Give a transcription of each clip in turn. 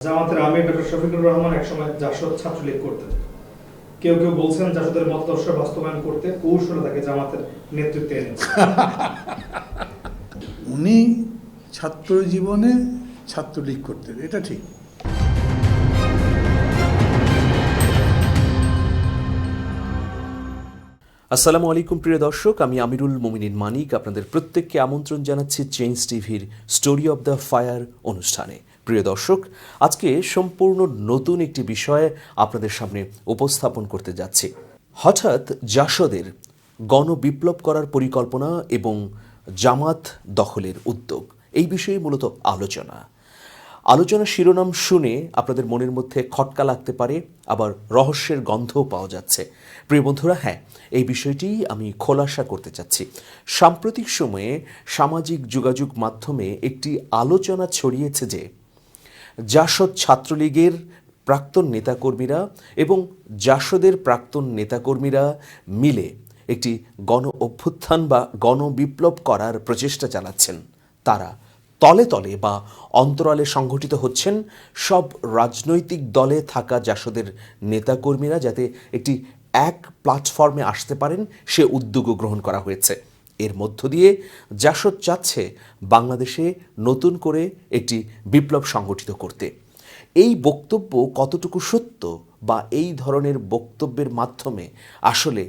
জামাতের আমির ডক্টর শফিকুর রহমান একসময় জাসদ ছাত্রলীগ করতেন। কেউ কেউ বলছেন জাসদের মতাদর্শ বাস্তবায়ন করতে কৌশলে তাকে জামাতের নেতৃত্বে এনেছে। উনি ছাত্র জীবনে ছাত্রলীগ করতেন, এটা ঠিক। আসসালামু আলাইকুম প্রিয় দর্শক, আমি আমিরুল মোমিনিন মানিক আপনাদের প্রত্যেককে আমন্ত্রণ জানাচ্ছি চেঞ্জ টিভির স্টোরি অব দ্য ফায়ার অনুষ্ঠানে। প্রিয় দর্শক, আজকে সম্পূর্ণ নতুন একটি বিষয় আপনাদের সামনে উপস্থাপন করতে যাচ্ছি। হঠাৎ জাসদের গণবিপ্লব করার পরিকল্পনা এবং জামাত দখলের উদ্যোগ, এই বিষয়ে মূলত আলোচনা শিরোনাম শুনে আপনাদের মনের মধ্যে খটকা লাগতে পারে, আবার রহস্যের গন্ধও পাওয়া যাচ্ছে। প্রিয় বন্ধুরা, হ্যাঁ, এই বিষয়টি আমি খোলাসা করতে চাচ্ছি। সাম্প্রতিক সময়ে সামাজিক যোগাযোগ মাধ্যমে একটি আলোচনা ছড়িয়েছে যে জাসদ ছাত্রলীগের প্রাক্তন নেতাকর্মীরা এবং জাসদের প্রাক্তন নেতাকর্মীরা মিলে একটি গণ অভ্যুত্থান বা গণবিপ্লব করার প্রচেষ্টা চালাচ্ছেন। তারা তলে তলে বা অন্তরালে সংগঠিত হচ্ছেন সব রাজনৈতিক দলে থাকা জাসদের নেতাকর্মীরা, যাতে একটি এক প্ল্যাটফর্মে আসতে পারেন সে উদ্যোগও গ্রহণ করা হয়েছে। এর মধ্য দিয়ে জাসদ চাচ্ছে বাংলাদেশে নতুন করে একটি বিপ্লব সংগঠিত করতে। এই বক্তব্য কতটুকু সত্য বা এই ধরনের বক্তব্যের মাধ্যমে আসলে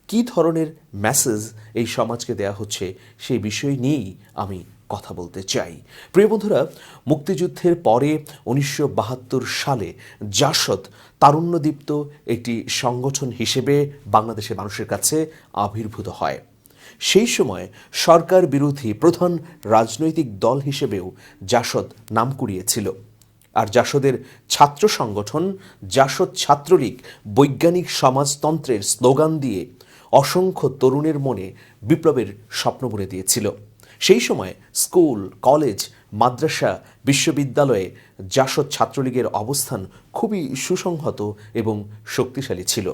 কী ধরনের মেসেজ এই সমাজকে দেয়া হচ্ছে, সেই বিষয় নিয়েই আমি কথা বলতে চাই। প্রিয় বন্ধুরা, মুক্তিযুদ্ধের পরে 1972 সালে জাসদ তারুণ্যদীপ্ত একটি সংগঠন হিসেবে বাংলাদেশের মানুষের কাছে আবির্ভূত হয়। সেই সময় সরকার বিরোধী প্রধান রাজনৈতিক দল হিসেবেও জাসদ নাম কুড়িয়েছিল। আর জাসদের ছাত্র সংগঠন জাসদ ছাত্রলীগ বৈজ্ঞানিক সমাজতন্ত্রের স্লোগান দিয়ে অসংখ্য তরুণের মনে বিপ্লবের স্বপ্ন বুনে দিয়েছিল। সেই সময় স্কুল, কলেজ, মাদ্রাসা, বিশ্ববিদ্যালয়ে জাসদ ছাত্রলীগের অবস্থান খুবই সুসংহত এবং শক্তিশালী ছিল।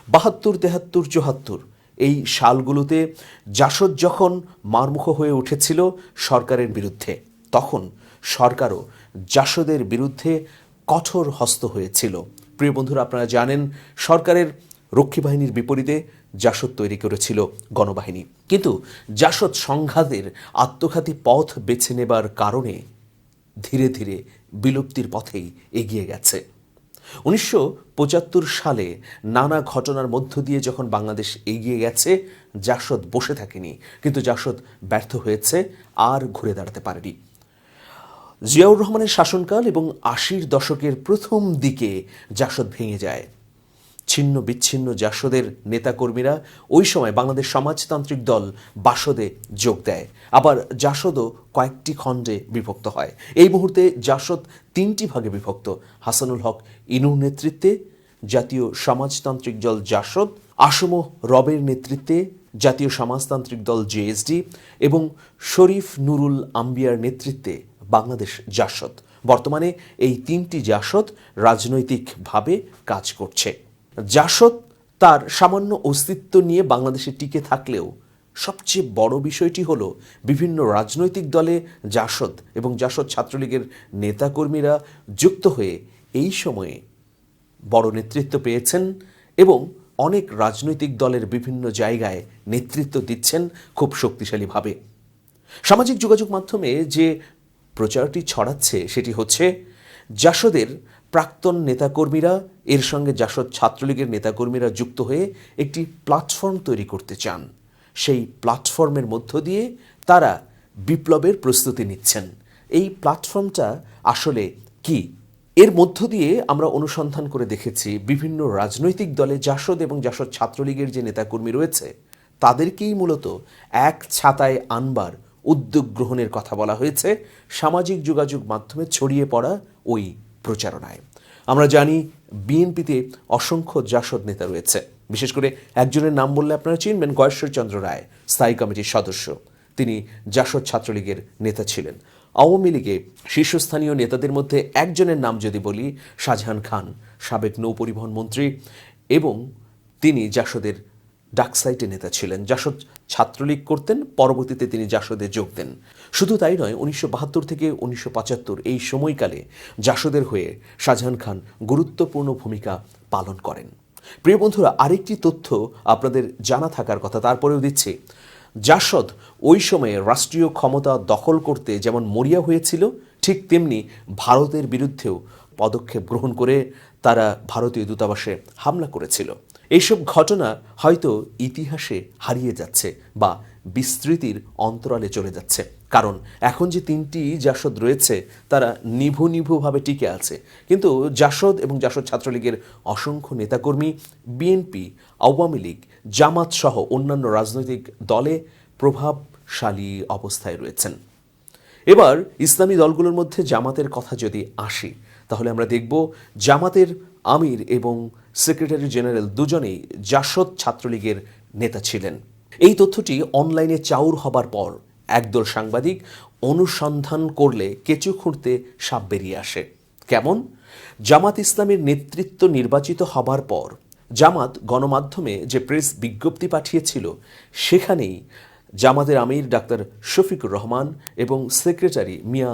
72, 73, 74 এই সালগুলোতে জাসদ যখন মারমুখ হয়ে উঠেছিল সরকারের বিরুদ্ধে, তখন সরকারও জাসদের বিরুদ্ধে কঠোর হস্ত হয়েছিল। প্রিয় বন্ধুরা, আপনারা জানেন সরকারের রক্ষী বাহিনীর বিপরীতে জাসদ তৈরি করেছিল গণবাহিনী। কিন্তু জাসদ সংঘাতের আত্মঘাতী পথ বেছে নেবার কারণে ধীরে ধীরে বিলুপ্তির পথেই এগিয়ে গেছে। 1975 সালে নানা ঘটনার মধ্য দিয়ে যখন বাংলাদেশ এগিয়ে গেছে, জাসদ বসে থাকেনি, কিন্তু জাসদ ব্যর্থ হয়েছে, আর ঘুরে দাঁড়াতে পারেনি। জিয়াউর রহমানের শাসনকাল এবং 80-র দশকের প্রথম দিকে জাসদ ভেঙে যায়। ছিন্ন বিচ্ছিন্ন জাসদের নেতাকর্মীরা ওই সময় বাংলাদেশ সমাজতান্ত্রিক দল বাসদে যোগ দেয়। আবার জাসদও কয়েকটি খণ্ডে বিভক্ত হয়। এই মুহূর্তে জাসদ 3টি ভাগে বিভক্ত: হাসানুল হক ইনুর নেতৃত্বে জাতীয় সমাজতান্ত্রিক দল জাসদ, আসম রবের নেতৃত্বে জাতীয় সমাজতান্ত্রিক দল জেএসডি এবং শরীফ নুরুল আম্বিয়ার নেতৃত্বে বাংলাদেশ জাসদ। বর্তমানে এই 3টি জাসদ রাজনৈতিকভাবে কাজ করছে। জাসদ তার সামান্য অস্তিত্ব নিয়ে বাংলাদেশে টিকে থাকলেও সবচেয়ে বড় বিষয়টি হলো বিভিন্ন রাজনৈতিক দলে জাসদ এবং জাসদ ছাত্রলীগের নেতাকর্মীরা যুক্ত হয়ে এই সময়ে বড় নেতৃত্ব পেয়েছেন এবং অনেক রাজনৈতিক দলের বিভিন্ন জায়গায় নেতৃত্ব দিচ্ছেন খুব শক্তিশালীভাবে। সামাজিক যোগাযোগ মাধ্যমে যে প্রচারটি ছড়াচ্ছে সেটি হচ্ছে জাসদের প্রাক্তন নেতাকর্মীরা এর সঙ্গে জাসদ ছাত্রলীগের নেতাকর্মীরা যুক্ত হয়ে একটি প্ল্যাটফর্ম তৈরি করতে চান। সেই প্ল্যাটফর্মের মধ্য দিয়ে তারা বিপ্লবের প্রস্তুতি নিচ্ছেন। এই প্ল্যাটফর্মটা আসলে কি? এর মধ্য দিয়ে আমরা অনুসন্ধান করে দেখেছি বিভিন্ন রাজনৈতিক দলে জাসদ এবং জাসদ ছাত্রলীগের যে নেতাকর্মী রয়েছে তাদেরকেই মূলত এক ছাতায় আনবার উদ্যোগ গ্রহণের কথা বলা হয়েছে সামাজিক যোগাযোগ মাধ্যমে ছড়িয়ে পড়া ওই প্রচারণায়। আমরা জানি বিএনপিতে অসংখ্য জাসদ নেতা রয়েছে। বিশেষ করে একজনের নাম বললে আপনারা চিনবেন, গয়েশ্বরচন্দ্র রায়, স্থায়ী কমিটির সদস্য। তিনি জাসদ ছাত্রলীগের নেতা ছিলেন। আওয়ামী লীগে শীর্ষস্থানীয় নেতাদের মধ্যে একজনের নাম যদি বলি, শাহজাহান খান, সাবেক নৌপরিবহন মন্ত্রী, এবং তিনি জাসদের ডাকসাইটে নেতা ছিলেন। জাসদ ছাত্রলীগ করতেন, পরবর্তীতে তিনি জাসদে যোগ দেন। শুধু তাই নয়, 1972 থেকে 1975 এই সময়কালে জাসদের হয়ে শাহজাহান খান গুরুত্বপূর্ণ ভূমিকা পালন করেন। প্রিয় বন্ধুরা, আরেকটি তথ্য আপনাদের জানা থাকার কথা, তারপরেও দিচ্ছি। জাসদ ওই সময়ে রাষ্ট্রীয় ক্ষমতা দখল করতে যেমন মরিয়া হয়েছিল, ঠিক তেমনি ভারতের বিরুদ্ধেও পদক্ষেপ গ্রহণ করে তারা ভারতীয় দূতাবাসে হামলা করেছিল। এইসব ঘটনা হয়তো ইতিহাসে হারিয়ে যাচ্ছে বা বিস্তৃতির অন্তরালে চলে যাচ্ছে, কারণ এখন যে তিনটি জাসদ রয়েছে তারা নিভু ভাবে টিকে আছে। কিন্তু জাসদ এবং জাসদ ছাত্রলীগের অসংখ্য নেতাকর্মী বিএনপি, আওয়ামী লীগ, জামাত সহ অন্যান্য রাজনৈতিক দলে প্রভাবশালী অবস্থায় রয়েছেন। এবার ইসলামী দলগুলোর মধ্যে জামাতের কথা যদি আসি, তাহলে আমরা দেখব জামাতের আমির এবং সেক্রেটারি জেনারেল দুজনেই জাসদ ছাত্রলীগের নেতা ছিলেন। এই তথ্যটি অনলাইনে চাউর হবার পর একদল সাংবাদিক অনুসন্ধান করলে কেঁচু খুঁড়তে সাপ বেরিয়ে আসে। কেমন? জামাত ইসলামের নেতৃত্ব নির্বাচিত হবার পর জামাত গণমাধ্যমে যে প্রেস বিজ্ঞপ্তি পাঠিয়েছিল, সেখানেই জামাতের আমির ডাক্তার শফিকুর রহমান এবং সেক্রেটারি মিয়া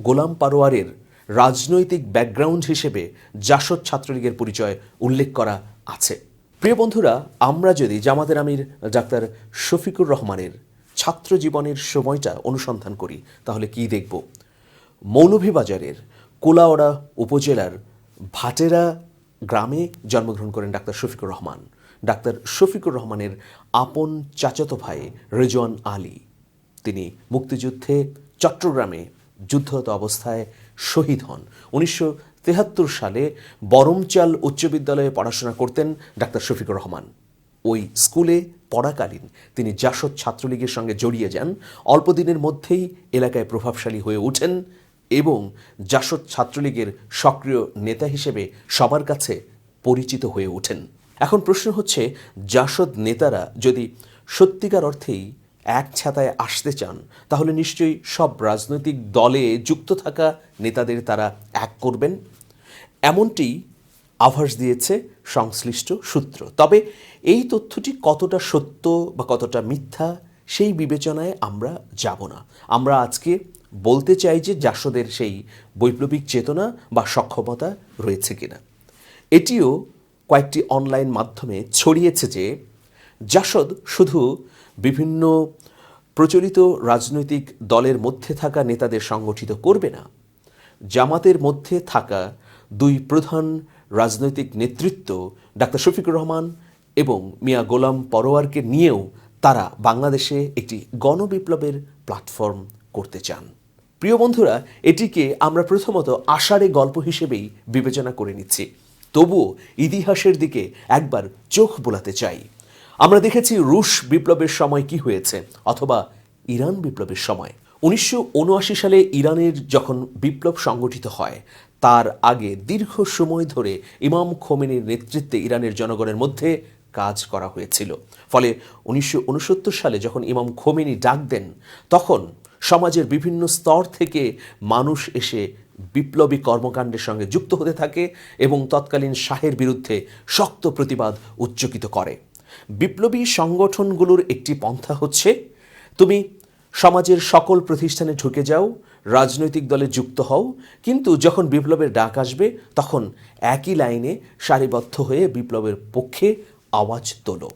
গোলাম পারোয়ারের রাজনৈতিক ব্যাকগ্রাউন্ড হিসেবে জাসদ ছাত্রলীগের পরিচয় উল্লেখ করা আছে। প্রিয় বন্ধুরা, আমরা যদি জামাতের আমির ডাক্তার শফিকুর রহমানের ছাত্র জীবনের সময়টা অনুসন্ধান করি, তাহলে কি দেখব? মৌলভীবাজারের কুলাউড়া উপজেলার ভাটেরা গ্রামে জন্মগ্রহণ করেন ডাক্তার শফিকুর রহমান। ডাক্তার শফিকুর রহমানের আপন চাচাতো ভাই রেজওয়ান আলী, তিনি মুক্তিযুদ্ধে চট্টগ্রামে যুদ্ধরত অবস্থায় শহীদ হন। 1973 সালে বরমচাল উচ্চ বিদ্যালয়ে পড়াশোনা করতেন ডাক্তার শফিকুর রহমান। ওই স্কুলে পড়াকালীন তিনি জাসদ ছাত্রলীগের সঙ্গে জড়িয়ে যান। অল্প দিনের মধ্যেই এলাকায় প্রভাবশালী হয়ে ওঠেন এবং জাসদ ছাত্রলীগের সক্রিয় নেতা হিসেবে সবার কাছে পরিচিত হয়ে ওঠেন। এখন প্রশ্ন হচ্ছে, জাসদ নেতারা যদি সত্যিকার অর্থেই এক ছাতায় আসতে চান, তাহলে নিশ্চয়ই সব রাজনৈতিক দলে যুক্ত থাকা নেতাদের তারা এক করবেন, এমনটি আভাস দিয়েছে সংশ্লিষ্ট সূত্র। তবে এই তথ্যটি কতটা সত্য বা কতটা মিথ্যা, সেই বিবেচনায় আমরা যাব না। আমরা আজকে বলতে চাই যে জাসদের সেই বৈপ্লবিক চেতনা বা সক্ষমতা রয়েছে কিনা। এটিও কয়েকটি অনলাইন মাধ্যমে ছড়িয়েছে যে জাসদ শুধু বিভিন্ন প্রচলিত রাজনৈতিক দলের মধ্যে থাকা নেতাদের সংগঠিত করবে না, জামাতের মধ্যে থাকা দুই প্রধান রাজনৈতিক নেতৃত্ব ডাক্তার শফিকুর রহমান এবং মিয়া গোলাম পরোয়ারকে নিয়েও তারা বাংলাদেশে একটি গণবিপ্লবের প্ল্যাটফর্ম করতে চান। প্রিয় বন্ধুরা, এটিকে আমরা প্রথমত আষাঢ়ে গল্প হিসেবেই বিবেচনা করে নিচ্ছি, তবুও ইতিহাসের দিকে একবার চোখ বোলাতে চাই। আমরা দেখেছি রুশ বিপ্লবের সময় কি হয়েছে, অথবা ইরান বিপ্লবের সময়। 1979 সালে ইরানের যখন বিপ্লব সংগঠিত হয়, তার আগে দীর্ঘ সময় ধরে ইমাম খোমেনির নেতৃত্বে ইরানের জনগণের মধ্যে কাজ করা হয়েছিল। ফলে 1969 সালে যখন ইমাম খোমেনি ডাক দেন, তখন সমাজের বিভিন্ন স্তর থেকে মানুষ এসে বিপ্লবী কর্মকাণ্ডের সঙ্গে যুক্ত হতে থাকে এবং তৎকালীন শাহের বিরুদ্ধে শক্ত প্রতিবাদ উচ্চকিত করে। বিপ্লবী সংগঠনগুলোর একটি পন্থা হচ্ছে, তুমি সমাজের সকল প্রতিষ্ঠানে ঢুকে যাও, রাজনৈতিক দলে যুক্ত হও, কিন্তু যখন বিপ্লবের ডাক আসবে তখন একই লাইনে সারিবদ্ধ হয়ে বিপ্লবের পক্ষে আওয়াজ তোলো।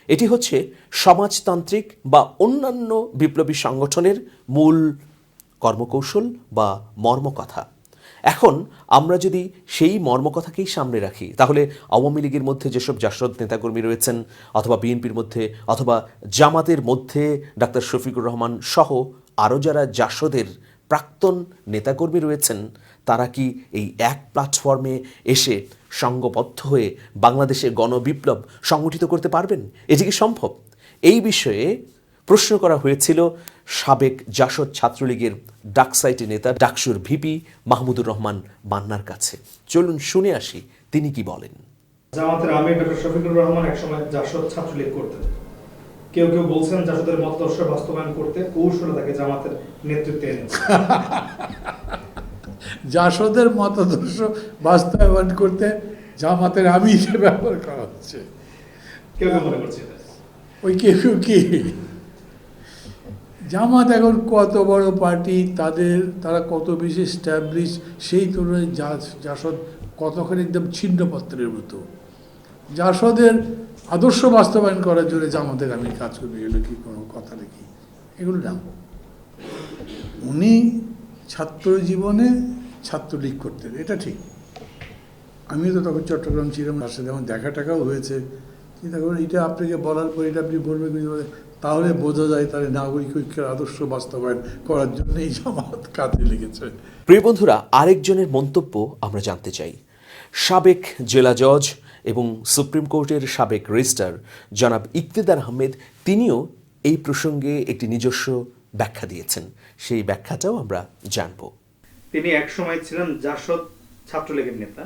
এটি হচ্ছে সমাজতান্ত্রিক বা অন্যান্য বিপ্লবী সংগঠনের মূল কর্মকৌশল বা মর্মকথা। এখন আমরা যদি সেই মর্মকথাকেই সামনে রাখি, তাহলে আওয়ামী লীগের মধ্যে যেসব জাসদ নেতাকর্মী রয়েছেন, অথবা বিএনপির মধ্যে, অথবা জামাতের মধ্যে ডাক্তার শফিকুর রহমান সহ আরও যারা জাসদের প্রাক্তন নেতাকর্মী রয়েছেন, তারা কি এই এক প্ল্যাটফর্মে এসে সংঘবদ্ধ হয়ে বাংলাদেশের গণবিপ্লব সংগঠিত করতে পারবেন? এটি কি সম্ভব? এই বিষয়ে প্রশ্ন করা হয়েছিল সাবেক জাসদ ছাত্রলীগের ডাকসাইটে নেতা ডাকসুর ভিপি মাহমুদুর রহমান মান্নার কাছে। চলুন শুনে আসি তিনি কি বলেন। জামাতের আমির ডক্টর শফিকুর রহমান একসময় জাসদ ছাত্রলীগ করতেন। কেউ কেউ বলছেন জাসদের মতাদর্শ বাস্তবায়ন করতে কৌশলে তাকে জামাতের নেতৃত্বে এনেছে। জাসদের মতাদর্শ বাস্তবায়ন করতে জামাতের আমিরকে ব্যবহার করা হচ্ছে। কেউ কেউ মনে করছে এটা। ওই কেউ কি জামাত এখন কত বড় পার্টি, তারা কত বেশি এস্টাবলিশ, সেই তুলনায় জাসদ কতখানি একদম ছিন্নপত্রের মতো। জাসদের আদর্শ বাস্তবায়ন করার জন্য জামাতের আমি কাজ করবি, এগুলো কি কোনো কথা নাকি? এগুলো না। উনি ছাত্র জীবনে ছাত্রলীগ করতেন, এটা ঠিক। আমিও তো তখন চট্টগ্রাম ছিলাম, তার সাথে আমার দেখা টাকাও হয়েছে। কিন্তু এখন এটা আপনাকে বলার পর এটা আপনি বলবেন, তাহলে বোঝা যায় তাহলে নাগরিক ঐক্যের আদর্শ বাস্তবায়ন করার জন্য এই জামাত কাজে লেগেছে। প্রিয় বন্ধুরা, আরেকজনের মন্তব্য আমরা জানতে চাই। সাবেক জেলা জজ এবং সুপ্রিম কোর্টের সাবেক রেজিস্ট্রার জনাব ইকতেদার আহমেদ, তিনিও এই প্রসঙ্গে একটি নিজস্ব ব্যাখ্যা দিয়েছেন। সেই ব্যাখ্যাটাও আমরা জানব। তিনি একসময় ছিলেন জাসদ ছাত্রলীগের নেতা,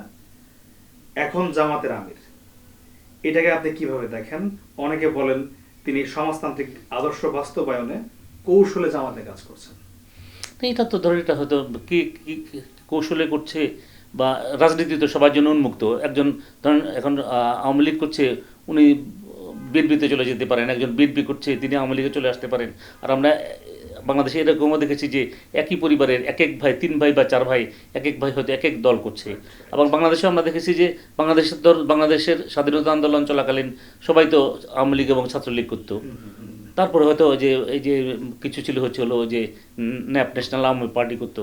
এখন জামাতের আমির। এটাকে আপনি কিভাবে দেখেন? অনেকে বলেন তিনি সমাজতান্ত্রিক আদর্শ বাস্তবায়নে কৌশলে জামাতে কাজ করছেন। এটা তো ধরেন এটা হয়তো কি কৌশলে করছে, বা রাজনীতি তো সবার জন্য উন্মুক্ত। একজন ধরেন এখন আওয়ামী লীগ করছে, উনি বিএনপিতে চলে যেতে পারেন, একজন বিএনপি করছে, তিনি আওয়ামী লীগে চলে আসতে পারেন। আর আমরা বাংলাদেশে এরকমও দেখেছি যে একই পরিবারের এক এক ভাই, 3 ভাই বা 4 ভাই, এক এক ভাই হয়তো এক এক দল করছে। এবং বাংলাদেশে আমরা দেখেছি যে বাংলাদেশের স্বাধীনতা আন্দোলন চলাকালীন সবাই তো আওয়ামী লীগ এবং ছাত্রলীগ করতো। তারপরে হয়তো এই যে কিছু ছিল হলো যে ন্যাপ, ন্যাশনাল আওয়ামী পার্টি করতো।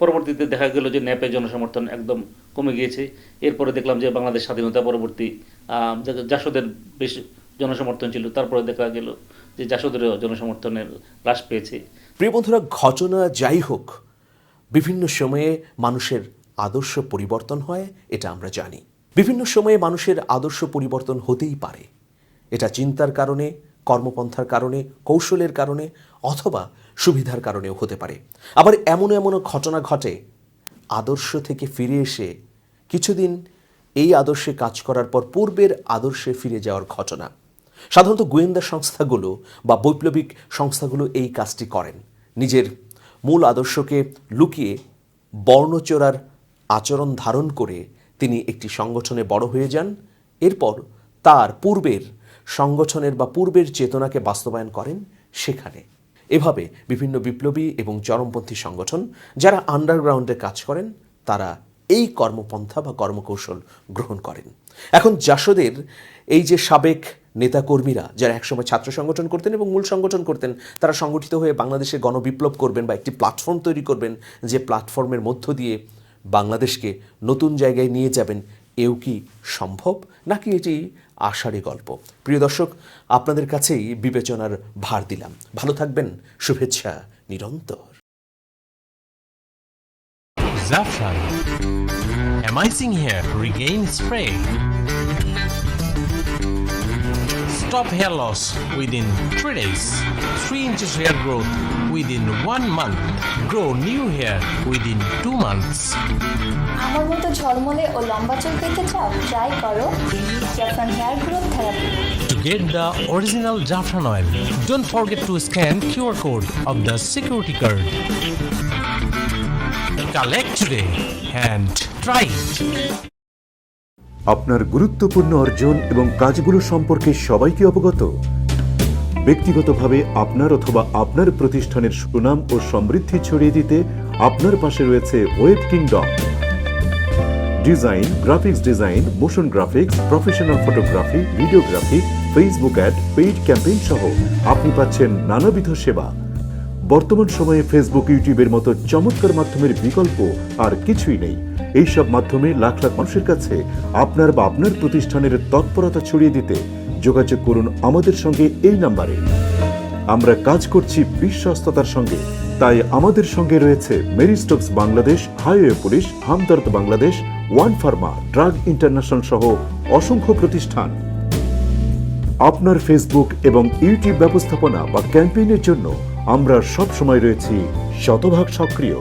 পরবর্তীতে দেখা গেল যে ন্যাপের জনসমর্থন একদম কমে গিয়েছে। এরপরে দেখলাম যে বাংলাদেশ স্বাধীনতা পরবর্তী জাসদের বেশ জনসমর্থন ছিল, তারপরে দেখা গেল যে জাসদেরও জনসমর্থনের হ্রাস পেয়েছে। প্রিয় বন্ধুরা, ঘটনা যাই হোক, বিভিন্ন সময়ে মানুষের আদর্শ পরিবর্তন হয়, এটা আমরা জানি। বিভিন্ন সময়ে মানুষের আদর্শ পরিবর্তন হতেই পারে। এটা চিন্তার কারণে, কর্মপন্থার কারণে, কৌশলের কারণে, অথবা সুবিধার কারণেও হতে পারে। আবার এমনও ঘটনা ঘটে, আদর্শ থেকে ফিরে এসে কিছুদিন এই আদর্শে কাজ করার পর পূর্বের আদর্শে ফিরে যাওয়ার ঘটনা। সাধারণত গোয়েন্দা সংস্থাগুলো বা বৈপ্লবিক সংস্থাগুলো এই কাজটি করেন। নিজের মূল আদর্শকে লুকিয়ে বর্ণচোরার আচরণ ধারণ করে তিনি একটি সংগঠনে বড় হয়ে যান। এরপর তার পূর্বের সংগঠনের বা পূর্বের চেতনাকে বাস্তবায়ন করেন সেখানে। এভাবে বিভিন্ন বিপ্লবী এবং চরমপন্থী সংগঠন যারা আন্ডারগ্রাউন্ডে কাজ করেন, তারা এই কর্মপন্থা বা কর্মকৌশল গ্রহণ করেন। এখন জাসদের এই যে সাবেক নেতাকর্মীরা যারা একসময় ছাত্র সংগঠন করতেন এবং মূল সংগঠন করতেন, তারা সংগঠিত হয়ে বাংলাদেশে গণবিপ্লব করবেন বা একটি প্ল্যাটফর্ম তৈরি করবেন, যে প্ল্যাটফর্মের মধ্য দিয়ে বাংলাদেশকে নতুন জায়গায় নিয়ে যাবেন, এও কি সম্ভব, নাকি এটি আশারই গল্প? প্রিয় দর্শক, আপনাদের কাছেই বিবেচনার ভার দিলাম। ভালো থাকবেন, শুভেচ্ছা নিরন্তর। Zafran. Amazing hair regain spray. Stop hair loss within 3 days. 3 inches hair growth within 1 month. Grow new hair within 2 months. আমার মতো ঝলমলে ও লম্বা চুল পেতে চাও? ট্রাই করো জাফরান hair growth therapy. To get the original Zafran oil, don't forget to scan QR code of the security card. Collect today and try it. আপনার গুরুত্বপূর্ণ অর্জন এবং কাজগুলো সম্পর্কে সবাই কি অবগত? ব্যক্তিগতভাবে আপনার অথবা আপনার প্রতিষ্ঠানের সুনাম ও সমৃদ্ধি ছড়িয়ে দিতে আপনার পাশে রয়েছে web kingdom. Design, graphics design, motion graphics, professional photography, videography, Facebook ad, paid campaign সহ আপনি পাচ্ছেন নানাবিধ সেবা। বর্তমান সময়ে ফেসবুক, ইউটিউবের মতো চমৎকার মাধ্যমের বিকল্প আর কিছুই নেই। এইসব মাধ্যমে লাখ লাখ মানুষের কাছে আপনার বা আপনার প্রতিষ্ঠানের তৎপরতা ছড়িয়ে দিতে যোগাযোগ করুন আমাদের সঙ্গে এই নাম্বারে। আমরা কাজ করছি বিশ্বস্ততার সঙ্গে, তাই আমাদের সঙ্গে রয়েছে Marie Stokes Bangladesh, highway police, Hamdard Bangladesh, one pharma, drug international সহ অসংখ্য প্রতিষ্ঠান। আপনার ফেসবুক এবং ইউটিউব ব্যবস্থাপনা বা ক্যাম্পেইনের জন্য আমরা সব সময় রয়েছি শতভাগ সক্রিয়।